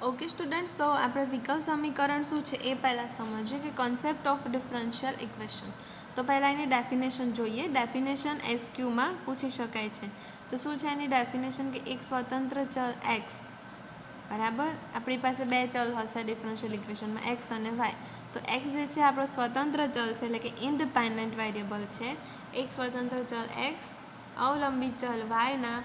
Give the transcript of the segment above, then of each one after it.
Okay students, तो આપણે વિકલ સમીકરણ શું છે એ પહેલાં સમજીએ કે કોન્સેપ્ટ ઓફ ડિફરન્શિયલ ઇક્વેશન. તો પહેલાં એની ડેફિનેશન જોઈએ. ડેફિનેશન એસક્યુમાં પૂછી શકાય છે. તો શું છે એની ડેફિનેશન કે એક સ્વતંત્ર ચલ એક્સ, બરાબર, આપણી પાસે બે ચલ હશે ડિફરન્શિયલ ઇક્વેશનમાં, એક્સ અને વાય. તો એક્સ જે છે આપણો સ્વતંત્ર ચલ છે, એટલે કે ઇન્ડિપેન્ડન્ટ વેરિયેબલ છે. એક સ્વતંત્ર ચલ એક્સ અવલંબી ચલ વાયના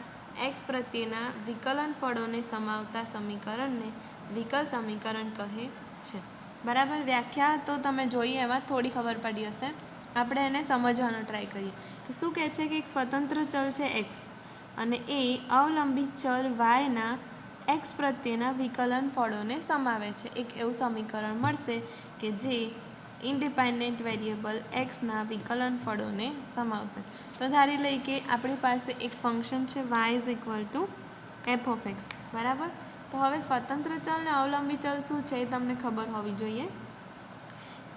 એક્સ પ્રત્યેના વિકલન ફળોને સમાવતા સમીકરણને વિકલ સમીકરણ કહે છે. બરાબર, વ્યાખ્યા તો તમે જોઈએ એમાં થોડી ખબર પડી હશે. આપણે એને સમજવાનો ટ્રાય કરીએ. તો શું કહે છે કે એક સ્વતંત્ર ચલ છે એક્સ અને એ અવલંબિત ચલ વાયના એક્સ પ્રત્યેના વિકલન ફળોને સમાવે છે. એક એવું સમીકરણ મળશે કે જે ઇન્ડિપેન્ડન્ટ વેરિયેબલ એક્સના વિકલન ફળોને સમાવશે. તો ધારી લઈએ કે આપણી પાસે એક ફંક્શન છે y is equal to f of x, બરાબર. તો હવે સ્વતંત્ર ચલ ને અવલંબી ચલ શું છે એ તમને ખબર હોવી જોઈએ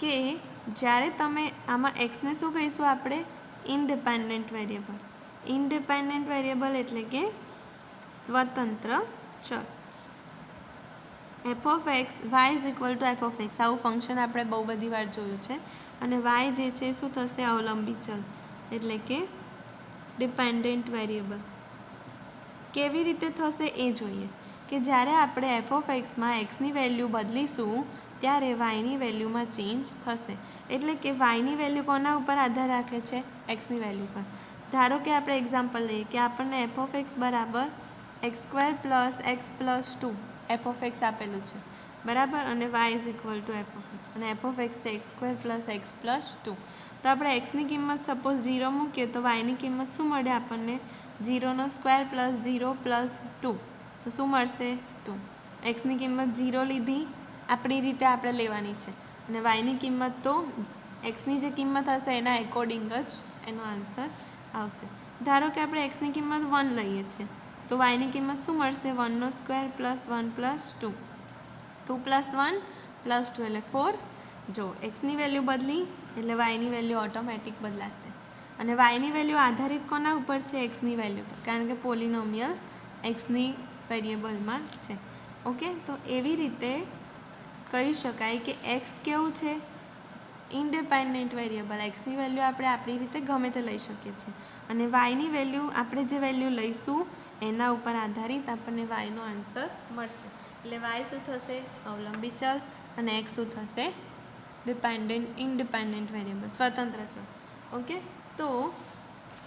કે જ્યારે તમે આમાં એક્સને શું કહીશું આપણે, ઇન્ડિપેન્ડન્ટ વેરિયેબલ. ઇન્ડિપેન્ડન્ટ વેરિયેબલ એટલે કે સ્વતંત્ર ચલ. F of x y is equal to f of x, આવું ફંક્શન આપણે બહુ બધી વાર જોયું છે. અને વાય જે છે શું થશે, અવલંબી ચલ એટલે કે ડિપેન્ડન્ટ વેરિયેબલ. કેવી રીતે થશે એ જોઈએ કે જ્યારે આપણે એફ ઓફ એક્સમાં એક્સની વેલ્યુ બદલીશું ત્યારે વાયની વેલ્યુમાં ચેન્જ થશે. એટલે કે વાયની વેલ્યુ કોના ઉપર આધાર રાખે છે, એક્સની વેલ્યુ પર. ધારો કે આપણે એક્ઝામ્પલ લઈએ કે આપણને એફ ઓફ એક્સ બરાબર x square plus x plus 2 f of x આપેલું છે, બરાબર, અને y is equal to f of x, અને એફ ઓફ એક્સ છે x square plus x plus 2. તો આપણે એક્સની કિંમત સપોઝ 0 મૂકીએ તો વાયની કિંમત શું મળે આપણને, 0નો સ્ક્વેર પ્લસ 0 પ્લસ 2, તો શું મળશે 2. એક્સની કિંમત 0 લીધી, આપણી રીતે આપણે લેવાની છે, અને વાયની કિંમત તો એક્સની જે કિંમત હશે એના એકોર્ડિંગ જ એનો આન્સર આવશે. ધારો કે આપણે એક્સની કિંમત 1 લઈએ છીએ તો વાયની કિંમત શું મળશે, 1નો square plus 1 plus 2, 2 plus 1 plus 2 એટલે 4. જો એક્સની વેલ્યુ બદલી એટલે વાયની વેલ્યુ ઓટોમેટિક બદલાશે. અને વાયની વેલ્યુ આધારિત કોના ઉપર છે, એક્સની વેલ્યુ પર, કારણ કે પોલિનોમિયલ એક્સની વેરિયેબલમાં છે. ઓકે, તો એવી રીતે કહી શકાય કે એક્સ કેવું છે, ઇન્ડિપેન્ડન્ટ વેરિયેબલ. એક્સની વેલ્યુ આપણે આપણી રીતે ગમે તે લઈ શકીએ છીએ, અને વાયની વેલ્યુ આપણે જે વેલ્યુ લઈશું એના ઉપર આધારિત આપણને વાયનો આન્સર મળશે. એટલે વાય શું થશે, અવલંબી ચલ, અને એક્સ શું થશે, ઇન્ડિપેન્ડન્ટ વેરિયેબલ, સ્વતંત્ર ચલ. ઓકે, તો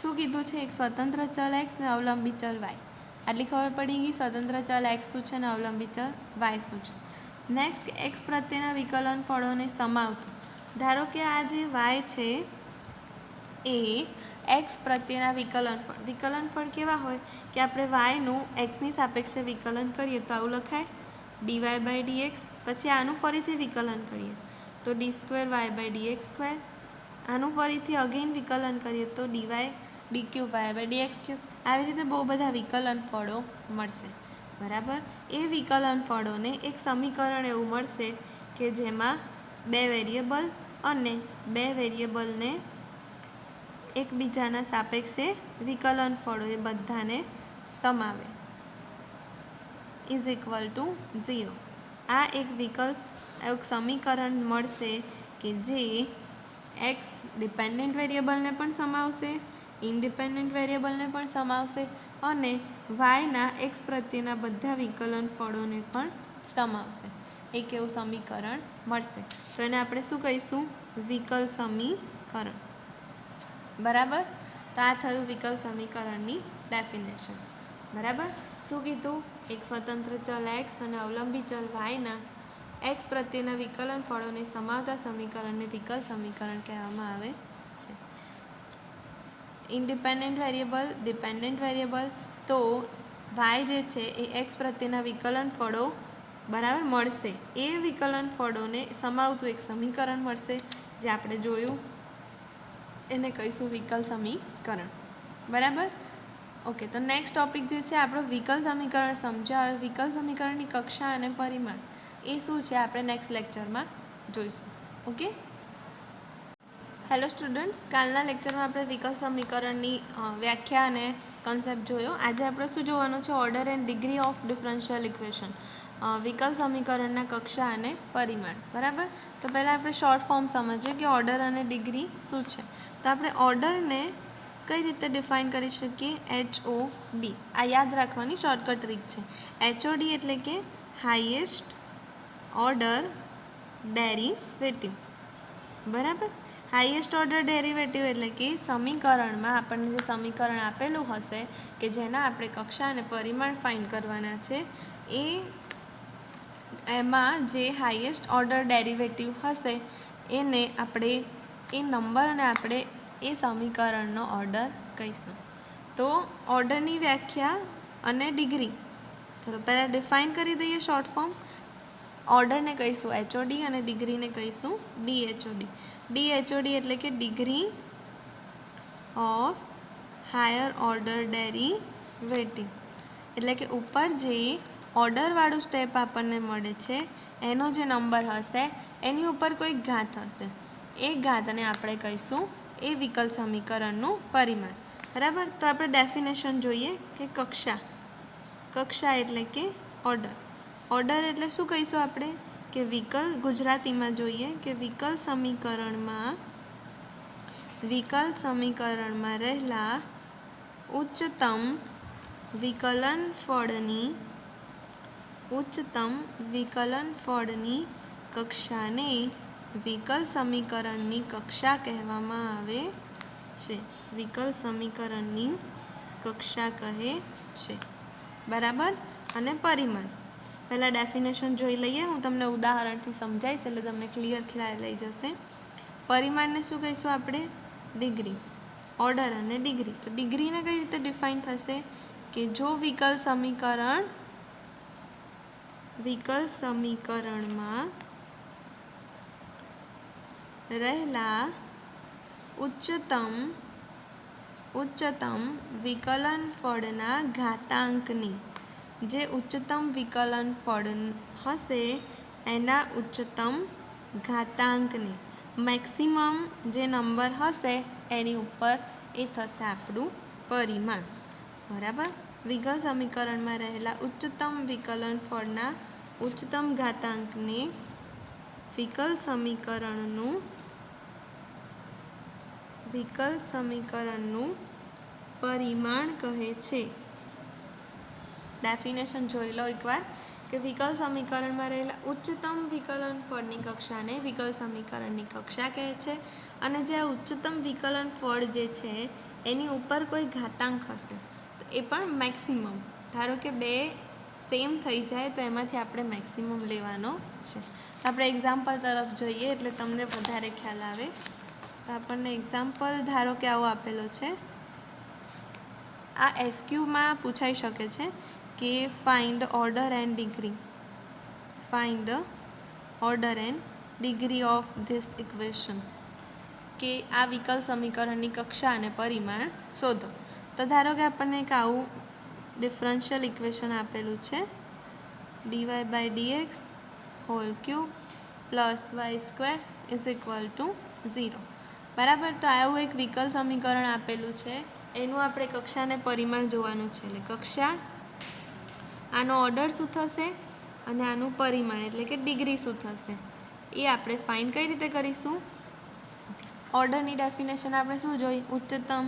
શું કીધું છે, એક સ્વતંત્ર ચલ એક્સ ને અવલંબી ચલ વાય. આટલી ખબર પડી ગઈ, સ્વતંત્ર ચલ એક્સ શું છે ને અવલંબી ચલ વાય શું છે. નેક્સ્ટ, એક્સ પ્રત્યેના વિકલન ફળોને સમાવતું. ધારો કે આ જે વાય છે એ એક્સ પ્રત્યેના વિકલન ફળ કેવા હોય કે આપણે વાયનું એક્સની સાપેક્ષે વિકલન કરીએ તો આવું લખાય, ડીવાય બાય ડીએક્સ. પછી આનું ફરીથી વિકલન કરીએ તો d square Y by dx square. આનું ફરીથી અગેન વિકલન કરીએ તો dy d cube y by dx cube. આવી રીતે બહુ બધા વિકલન ફળો મળશે, બરાબર. એ વિકલન ફળોને એક સમીકરણ એવું મળશે કે જેમાં બે વેરિયેબલ અને બે વેરિયેબલને એકબીજાના સાપેક્ષે વિકલન ફળો એ બધાને સમાવે, ઇઝ ઇક્વલ ટુ 0. આ એક સમીકરણ મળશે કે જે એક્સ ડિપેન્ડન્ટ વેરિયેબલને પણ સમાવશે, ઇન્ડિપેન્ડન્ટ વેરિયેબલને પણ સમાવશે, અને વાયના એક્સ પ્રત્યેના બધા વિકલન ફળોને પણ સમાવશે. એક એવું સમીકરણ મળશે. તો એને આપણે શું કહીશું, વિકલ સમીકરણ, બરાબર. તો આ થયું વિકલ સમીકરણની ડેફિનેશન, બરાબર. શું કીધું, એક સ્વતંત્ર ચલ એક્સ અને અવલંબી ચલ વાયના એક્સ પ્રત્યેના વિકલન ફળોને સમાવતા સમીકરણને વિકલ સમીકરણ કહેવામાં આવે છે. ઇન્ડિપેન્ડન્ટ વેરિયેબલ, ડિપેન્ડન્ટ વેરિયેબલ, તો વાય જે છે એ એક્સ પ્રત્યેના વિકલન ફળો, બરાબર, મળશે. એ વિકલન ફળોને સમાવતું એક સમીકરણ મળશે જે આપણે જોયું, એને કહીશું વિકલ સમીકરણ, બરાબર. ઓકે, તો નેક્સ્ટ ટોપિક જે છે આપણો વિકલ સમીકરણ સમજ્યા. હવે વિકલ સમીકરણની કક્ષા અને પરિમાણ એ શું છે આપણે નેક્સ્ટ લેક્ચરમાં જોઈશું. ઓકે, હેલો સ્ટુડન્ટ્સ, કાલના લેક્ચરમાં આપણે વિકલ સમીકરણની વ્યાખ્યા અને કન્સેપ્ટ જોયો. આજે આપણે શું જોવાનું છે, order and degree of differential equation. વિકલ સમીકરણના કક્ષા અને પરિમાણ. બરાબર. તો પહેલાં આપણે શોર્ટ ફોર્મ સમજીએ કે ઓર્ડર અને ડિગ્રી શું છે. તો આપણે ઓર્ડરને કઈ રીતે ડિફાઇન કરી શકીએ? HOD. આ યાદ રાખવાની શોર્ટકટ ટ્રીક છે. HOD એટલે કે હાઈએસ્ટ ઓર્ડર ડેરિવેટિવ. બરાબર. હાઈએસ્ટ ઓર્ડર ડેરિવેટિવ એટલે કે સમીકરણમાં આપણને જે સમીકરણ આપેલું હશે કે જેના આપણે કક્ષા અને પરિમાણ ફાઇન્ડ કરવાના છે એમાં જે હાઈએસ્ટ ઓર્ડર ડેરિવેટિવ હશે એને આપણે એ નંબરને આપણે એ સમીકરણનો ઓર્ડર કહીશું. તો ઓર્ડરની વ્યાખ્યા અને ડિગ્રી તો પહેલાં ડિફાઇન કરી દઈએ શોર્ટ ફોર્મ. ઓર્ડરને કહીશું HOD અને ડિગ્રીને કહીશું DHOD. DHOD એટલે કે degree of higher order derivative. એટલે કે ઉપર જે ઓર્ડરવાળું સ્ટેપ આપણને મળે છે એનો જે નંબર હશે એની ઉપર કોઈ ઘાત હશે. એ ઘાતને આપણે કહીશું એ વિકલ સમીકરણનું પરિમાણ. બરાબર. તો આપણે ડેફિનેશન જોઈએ કે કક્ષા એટલે કે ઓર્ડર. ઓર્ડર એટલે શું કહીશું આપણે કે વિકલ, ગુજરાતીમાં જોઈએ કે વિકલ સમીકરણમાં રહેલા ઉચ્ચતમ વિકલન ફળની કક્ષાને વિકલ સમીકરણની કક્ષા કહેવામાં આવે છે. વિકલ સમીકરણની કક્ષા કહે છે. બરાબર. અને પરિમાણ પહેલાં ડેફિનેશન જોઈ લઈએ. હું તમને ઉદાહરણથી સમજાવીશ એટલે તમને ક્લિયર ખ્યાલ લઈ જશે. પરિમાણને શું કહીશું આપણે? ડિગ્રી. ઓર્ડર અને ડિગ્રી. તો ડિગ્રીને કઈ રીતે ડિફાઇન થશે કે જો વિકલ સમીકરણમાં રહેલા ઉચ્ચતમ વિકલન ફળના ઘાતાંકની, જે ઉચ્ચતમ વિકલન ફળ હશે એના ઉચ્ચતમ ઘાતાંકની મેક્સિમમ જે નંબર હશે એની ઉપર એ થશે આપણું પરિમાણ. બરાબર. વિકલ સમીકરણમાં રહેલા ઉચ્ચતમ વિકલન ફળના ઉચ્ચતમ ઘાતાંકને વિકલ સમીકરણનું પરિમાણ કહે છે. ડેફિનેશન જોઈ લો એકવાર કે વિકલ સમીકરણમાં રહેલા ઉચ્ચતમ વિકલન ફળની કક્ષાને વિકલ સમીકરણની કક્ષા કહે છે. અને જે ઉચ્ચતમ વિકલન ફળ જે છે એની ઉપર કોઈ ઘાતાંક હશે તો એ પણ મેક્સિમમ. ધારો કે બે સેમ થઈ જાય તો એમાંથી આપણે મેક્સિમમ લેવાનો છે. આપણે એક્ઝામ્પલ તરફ જોઈએ એટલે તમને વધારે ખ્યાલ આવે. તો આપણને એક્ઝામ્પલ ધારો કે આવો આપેલો છે. આ SQમાં પૂછાઈ શકે છે કે find order and degree of this equation, કે આ વિકલ સમીકરણની કક્ષા અને પરિમાણ શોધો. તો ધારો કે આપણને એક આવું ડિફરન્શિયલ ઇક્વેશન આપેલું છે dy/dx hall cube plus y² = 0. બરાબર. તો આવું એક વિકલ સમીકરણ આપેલું છે એનું આપણે કક્ષા અને પરિમાણ જોવાનું છે. એટલે કક્ષા, આનો ઓર્ડર શું થશે અને આનું પરિમાણ એટલે કે ડિગ્રી શું થશે એ આપણે ફાઇન્ડ કઈ રીતે કરીશું? ઓર્ડરની ડેફિનેશન આપણે શું જોઈ? ઉચ્ચતમ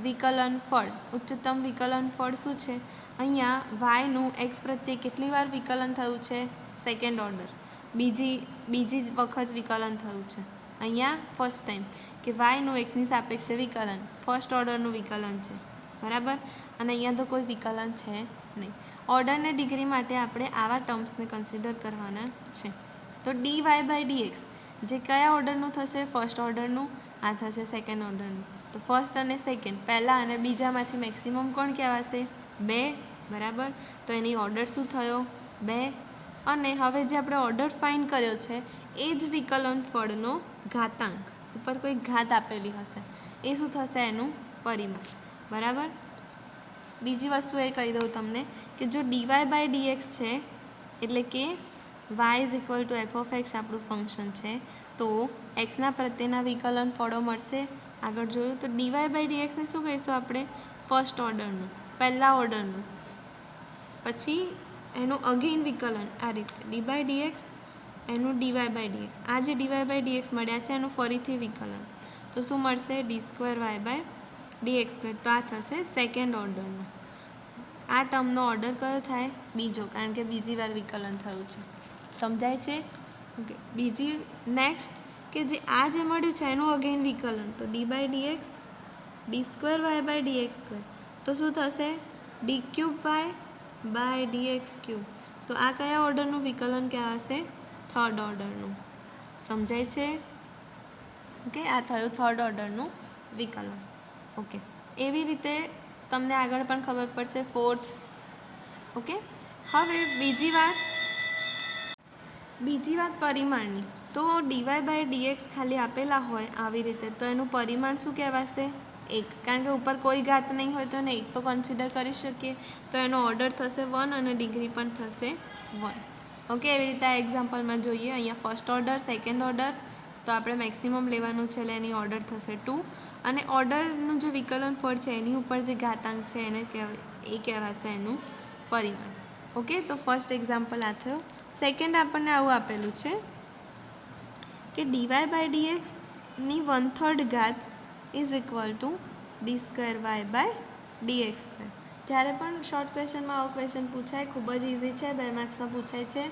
વિકલન ફળ. ઉચ્ચતમ વિકલન ફળ શું છે? અહીંયા વાયનું એક્સ પ્રત્યે કેટલી વાર વિકલન થયું છે? Second order. બીજી વખત વિકલન થયું છે. અહીંયા ફર્સ્ટ ટાઈમ કે વાયનું એક્સની સાપેક્ષે વિકલન ફર્સ્ટ ઓર્ડરનું વિકલન છે. બરાબર. અને અહીંયા તો કોઈ વિકલન છે નહીં. ઓર્ડરને ડિગ્રી માટે આપણે આવા ટર્મ્સને કન્સિડર કરવાના છે. તો dy/dx જે કયા ઓર્ડરનું થશે? ફર્સ્ટ ઓર્ડરનું. આ થશે સેકન્ડ ઓર્ડરનું. તો ફર્સ્ટ અને સેકન્ડ પહેલાં અને બીજામાંથી મેક્સિમમ કોણ કહેવાશે? 2. બરાબર. તો એની ઓર્ડર શું થયો? 2. અને હવે જે આપણે ઓર્ડર ફાઇન્ડ કર્યો છે એ જ વિકલન ફળનો ઘાતાંક, ઉપર કોઈ ઘાત આપેલી હશે, એ શું થશે? એનું પરિમાણ. બરાબર. બીજી વસ્તુ એ કહી દઉં તમને કે જો dy/dx છે એટલે કે y=f(x) આપણું ફંક્શન છે તો એક્સના પ્રત્યેના વિકલન ફળો મળશે. આગળ જોયું તો dy/dxને શું કહીશું આપણે? ફર્સ્ટ ઓર્ડરનું, પહેલા ઓર્ડરનું. પછી એનું અગેન વિકલન આ રીતે ડી બાય ડીએક્સ, એનું ડીવાય બાય ડીએક્સ. આ જે ડીવાય બાય ડીએક્સ મળ્યા છે એનું ફરીથી વિકલન, તો શું મળશે? D square Y by dx square. તો આ થશે સેકન્ડ ઓર્ડરનું. આ ટર્મનો ઓર્ડર કયો થાય? બીજો, કારણ કે બીજી વાર વિકલન થયું છે. સમજાય છે? ઓકે. બીજી નેક્સ્ટ કે જે આ જે મળ્યું છે એનું અગેન વિકલન, તો d by dx d square Y by dx square. તો શું થશે? D cube y by dx cube. તો આ કયા ઓર્ડરનું વિકલન કહેવાશે? થર્ડ ઓર્ડરનું. સમજાય છે? ઓકે. આ થયું થર્ડ ઓર્ડરનું વિકલન. ઓકે. એવી રીતે તમને આગળ પણ ખબર પડશે ફોર્થ. ઓકે. હવે બીજી વાત પરિમાણની. તો ડીવાય બાય ડીએક્સ ખાલી આપેલા હોય આવી રીતે, તો એનું પરિમાણ શું કહેવાશે? 1. કારણ કે ઉપર કોઈ ઘાત નહીં હોય તો એને 1 તો કન્સિડર કરી શકીએ. તો એનો ઓર્ડર થશે 1 અને ડિગ્રી પણ થશે 1. ઓકે. એવી રીતે આ એક્ઝામ્પલમાં જોઈએ. અહીંયા ફર્સ્ટ ઓર્ડર, સેકન્ડ ઓર્ડર, તો આપણે મેક્સિમમ લેવાનું છે એટલે એની ઓર્ડર થશે 2. અને ઓર્ડરનું જે વિકલન ફળ છે એની ઉપર જે ઘાતાંક છે એને કહેવાશે એનું પરિમાણ. ઓકે. તો ફર્સ્ટ એક્ઝામ્પલ આ થયો. સેકન્ડ આપણને આવું આપેલું છે કે ડીવાય બાય ડીએક્સની 1/3 ઘાત is equal to D square Y by dx square. જ્યારે પણ શોર્ટ ક્વેશ્ચનમાં આવો ક્વેશ્ચન પૂછાય, ખૂબ જ ઇઝી છે, 2 માર્ક્સમાં પૂછાય છે.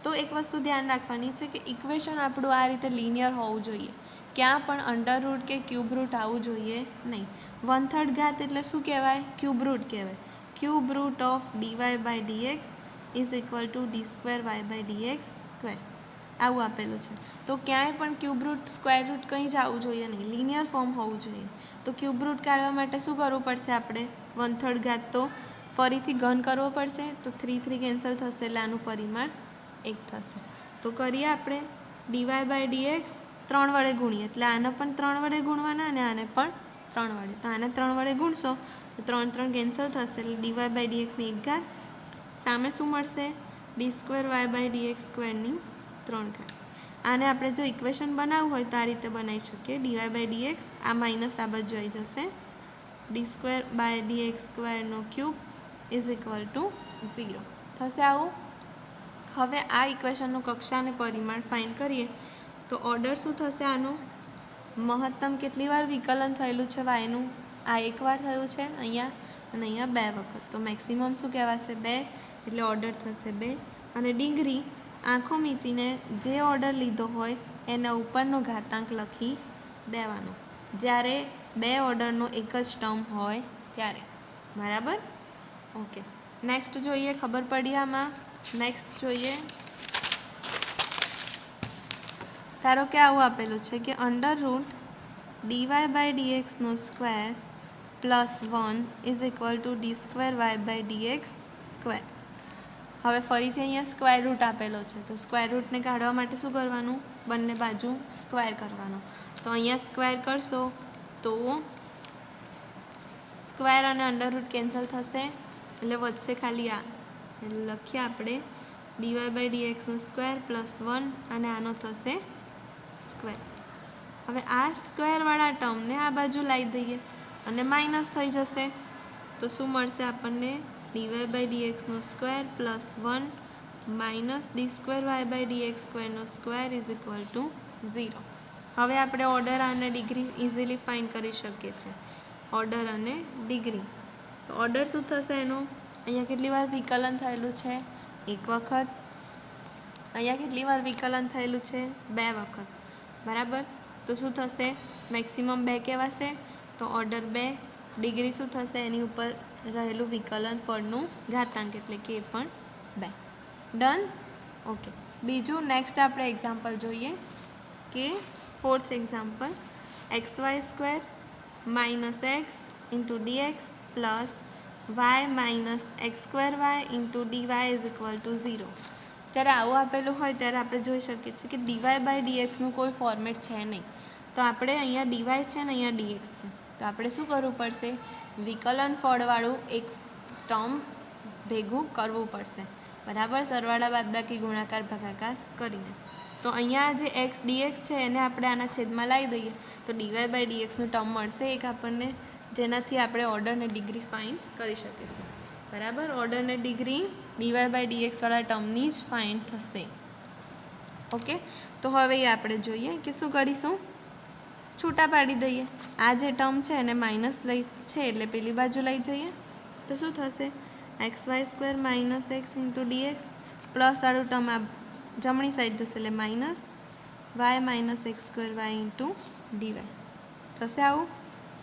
તો એક વસ્તુ ધ્યાન રાખવાની છે કે ઇક્વેશન આપણું આ રીતે લિનિયર હોવું જોઈએ. ક્યાં પણ અંડર રૂટ કે ક્યુબ રૂટ આવવું જોઈએ નહીં. 1/3 ઘાત એટલે શું કહેવાય? ક્યુબ રૂટ કહેવાય. Cube root of dy by dx is equal to D square Y by dx square. આવું આપેલું છે. તો ક્યાંય પણ ક્યુબ રૂટ, સ્ક્વેર રૂટ કંઈ જ આવવું જોઈએ નહીં, લિનિયર ફોર્મ હોવું જોઈએ. તો ક્યુબ રૂટ કાઢવા માટે શું કરવું પડશે આપણે? 1/3 ઘાત તો ફરીથી ઘન કરવો પડશે, તો 3 કેન્સલ થશે એટલે આનું પરિમાણ 1 થશે. તો કરીએ આપણે ડીવાય બાય ડીએક્સ 3 વડે ગુણીએ એટલે આને પણ 3 વડે ગુણવાના અને આને પણ 3 વડે. તો આને 3 વડે ગુણશો તો 3 કેન્સલ થશે એટલે ડીવાય બાય ડીએક્સની 1 ઘાત. સામે શું મળશે? D square Y by DX સ્ક્વેરની 3 ઘાત. આને આપણે જો ઇક્વેશન બનાવવું હોય તો આ રીતે બનાવી શકીએ. ડીવાય બાય ડીએક્સ, આ માઇનસ આ બાજુ આવી જશે. ડી સ્ક્વેર બાય ડીએક્સ સ્ક્વેરનો ક્યુબ ઇઝ ઇક્વલ ટુ 0 થશે આવું. હવે આ ઇક્વેશનનું કક્ષા અને પરિમાણ ફાઇન્ડ કરીએ તો ઓર્ડર શું થશે આનું? મહત્તમ કેટલી વાર વિકલન થયેલું છે વાયનું? આ 1 વાર થયું છે અહીંયા, અને અહીંયા 2 વખત. તો મેક્સિમમ શું કહેવાશે? 2. એટલે ઓર્ડર થશે 2. અને ડિગ્રી આંખો મીચીને જે ઓર્ડર લીધો હોય એના ઉપરનો ઘાતાંક લખી દેવાનો, જ્યારે 2 ઓર્ડરનો એક જ ટર્મ હોય ત્યારે. બરાબર? ઓકે. નેક્સ્ટ જોઈએ. ખબર પડી આમાં? નેક્સ્ટ જોઈએ. ધારો કે આવું આપેલું છે કે અંડર રૂટ ડીવાય બાય ડીએક્સનો square plus 1 is equal to D square Y by dx square. હવે ફરીથી અહીંયા સ્ક્વેર રૂટ આપેલો છે, તો સ્ક્વેર રૂટને કાઢવા માટે શું કરવાનું? બંને બાજુ સ્ક્વેર કરવાનો. તો અહીંયા સ્ક્વેર કરશો તો સ્ક્વેર અને અંડર રૂટ કેન્સલ થશે એટલે વધશે ખાલી આ. એટલે લખીએ આપણે ડીવાય બાય ડીએક્સનો સ્ક્વેર પ્લસ 1 અને આનો થશે સ્ક્વેર. હવે આ સ્ક્વેરવાળા ટર્મને આ બાજુ લાવી દઈએ અને માઇનસ થઈ જશે. તો શું મળશે આપણને? ડીવાય બાય ડીએક્સનો square plus 1 minus D square Y by DX સ્ક્વેરનો સ્ક્વેર ઇઝ ઇક્વલ ટુ 0. હવે આપણે ઓર્ડર અને ડિગ્રી ઇઝીલી ફાઇન્ડ કરી શકીએ છીએ. ઓર્ડર અને ડિગ્રી. તો ઓર્ડર શું થશે એનો? અહીંયા કેટલી વાર વિકલન થયેલું છે? 1 વખત. અહીંયા કેટલી વાર વિકલન થયેલું છે? 2 વખત. બરાબર? તો શું થશે? મેક્સિમમ 2 કહેવાશે. તો ઓર્ડર 2. ડિગ્રી શું થશે? એની ઉપર રહેલું વિકલન ફળનું ઘાતાંક એટલે કે એ પણ 2. ડન? ઓકે. બીજું નેક્સ્ટ આપણે એક્ઝામ્પલ જોઈએ કે fourth example xy square minus x into dx plus y minus x square y into dy is equal to 0. જ્યારે આવું આપેલું હોય ત્યારે આપણે જોઈ શકીએ છીએ કે ડીવાય બાય ડીએક્સનું કોઈ ફોર્મેટ છે નહીં. તો આપણે અહીંયા ડીવાય છે ને અહીંયા ડીએક્સ છે, તો આપણે શું કરવું પડશે? વિકલન ફળવાળું એક ટર્મ ભેગું કરવું પડશે. બરાબર? સરવાળા બાદબાકી ગુણાકાર ભાગાકાર કરીને. તો અહીંયા જે એક્સ ડીએક્સ છે એને આપણે આના છેદમાં લાવી દઈએ તો ડીવાય બાય ડીએક્સનું ટર્મ મળશે એક આપણને, જેનાથી આપણે ઓર્ડર અને ડિગ્રી ફાઇન્ડ કરી શકીશું. બરાબર. ઓર્ડર ને ડિગ્રી dy/dx વાળા ટર્મની જ ફાઇન્ડ થશે. ઓકે, તો હવે આપણે જોઈએ કે શું કરીશું. છૂટા પાડી દઈએ. આ જે ટર્મ છે એને માઇનસ લઈ છે એટલે પેલી બાજુ લઈ જઈએ તો શું થશે, xy² - x × dx પ્લસ વાળું ટર્મ આ જમણી સાઈડ જશે એટલે માઇનસ y - x²y × dy થશે આવું.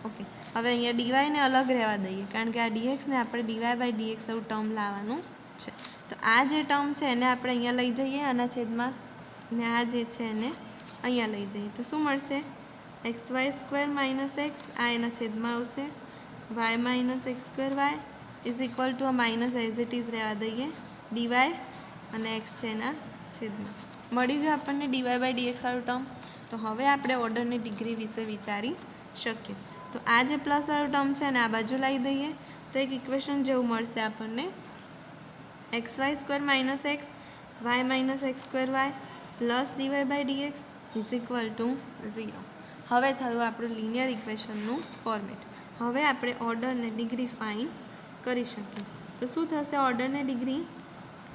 ઓકે, હવે અહીંયા ડીવાયને અલગ રહેવા દઈએ કારણ કે આ ડીએક્સને આપણે dy/dx એવું ટર્મ લાવવાનું છે. તો આ જે ટર્મ છે એને આપણે અહીંયા લઈ જઈએ આના છેદમાં, ને આ જે છે એને અહીંયા લઈ જઈએ તો શું મળશે, xy² - x આ એના છેદમાં આવશે, y - x²y is equal two આ માઇનસ એઝ ઇટ ઇઝ રહેવા દઈએ, dy અને x છે એના છેદમાં. મળી ગયું આપણને dy/dx વાળું ટર્મ. તો હવે આપણે ઓર્ડરની ડિગ્રી વિશે વિચારી શકીએ. તો આ જે પ્લસ વાળું ટર્મ છે ને આ બાજુ લાવી દઈએ તો એક ઇક્વેશન જેવું મળશે આપણને, xy² - x y - x²y plus dy/dx is equal to 0. હવે થયું આપણું લિનિયર ઇક્વેશનનું ફોર્મેટ. હવે આપણે ઓર્ડરને ડિગ્રી ફાઇન્ડ કરી શકીએ. તો શું થશે, ઓર્ડરને ડિગ્રી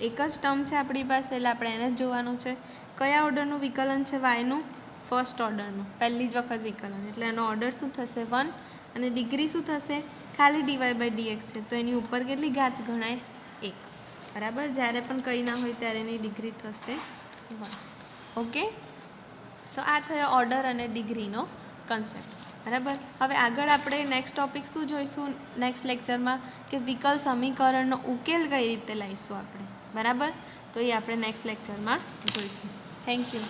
એક જ ટર્મ છે આપણી પાસે એટલે આપણે એને જ જોવાનું છે. કયા ઓર્ડરનું વિકલન છે, વાયનું ફર્સ્ટ ઓર્ડરનું, પહેલી જ વખત વિકલન એટલે એનો ઓર્ડર શું થશે 1 અને ડિગ્રી શું થશે, ખાલી dy/dx છે તો એની ઉપર કેટલી ઘાત ગણાય 1. બરાબર. જ્યારે પણ કંઈ ના હોય ત્યારે એની ડિગ્રી થશે 1. ઓકે, તો આ થયો ઓર્ડર અને ડિગ્રીનો કન્સેપ્ટ. બરાબર. હવે આગળ આપણે નેક્સ્ટ ટોપિક શું જોઈશું નેક્સ્ટ લેક્ચરમાં, કે વિકલ સમીકરણનો ઉકેલ કઈ રીતે લાવીશું આપણે. બરાબર. તો એ આપણે નેક્સ્ટ લેક્ચરમાં જોઈશું. Thank you.